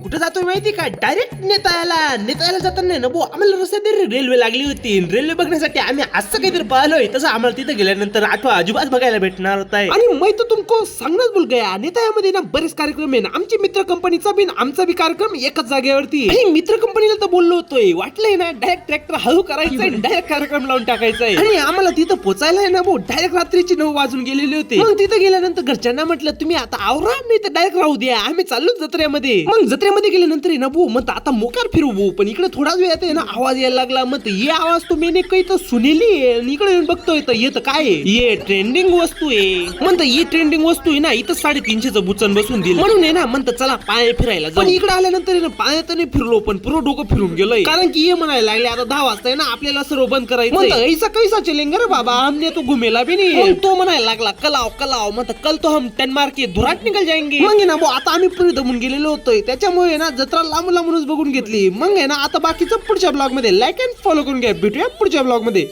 कुठे जातोय माहिती का? डायरेक्ट नेताळ्याला जाताना ना भाऊ आम्हाला रस्त्यात रेल्वे लागली होती. रेल्वे बघण्यासाठी आम्ही असं काहीतरी पाहिलोय. तसं आम्हाला तिथे गेल्यानंतर आठवा अजिबात बघायला भेटणार होता. आणि मैं तो तुमको सांगणंच भूल गया, नेताळ्यामध्ये ना बरेच कार्यक्रम आहे ना. आमची मित्र कंपनीचा बी आमचा बी कार्यक्रम एकाच जागेवरती. आणि मित्र कंपनीला तर बोललो होतोय, वाटलंय ना डायरेक्ट ट्रॅक्टर हळू करायचंय, डायरेक्ट कार्यक्रम लावून टाकायचंय. आणि आम्हाला तिथं पोचायला आहे ना भाऊ डायरेक्ट रात्रीची 9 वाजून गेलेले होते. मग तिथे गेल्यानंतर घरच्यांना म्हटलं तुम्ही आता आवरा, नाही तर डायरेक्ट राहू द्या, आम्ही चाललो जत्रेमध्ये. मग जत्रेमध्ये गेल्यानंतर ना भाऊ मग आता मोकार फिरू भाऊ. पण इकडे थोडाच वेळ येते ना आवाज यायला लागला. मग ये आवाज तो मी काही तर सुनेली. इकडे येऊन बघतोय तर येत काय ये ट्रेंडिंग वस्तू आहे. म्हणतं ये ट्रेंडिंग वस्तू आहे ना, इथं 350चं बुचन बसून दिलं म्हणून आहे ना. म्हणतं चला पाय फिरायला. पण इकडे आल्यानंतर ना पायात नाही फिरलो, पण पुरं डोकं फिरून गेलोय. कारण की ये म्हणायला लागले आता 10 वाजता ना आपल्याला सर्व बंद करायचं. म्हणतं ऐसा कैसा चलेंगे रे बाबा, हमने तो घुमेला भी नहीं. मग तो म्हणायला लागला कलाव म्हणतं कल तो हम 10 मार के धुराट निकल जाएंगे. मग ना भाऊ आता आम्ही पुढे दमून गेलेलो होतोय, त्याच्यामुळे ना जत्रा लांबूनच बघून घेतली. मग आहे ना आता बाकीचं पुढच्या ब्लॉग मध्ये लाईक अँड फॉलो करून घ्या. भेटूया पुढच्या ब्लॉग मध्ये.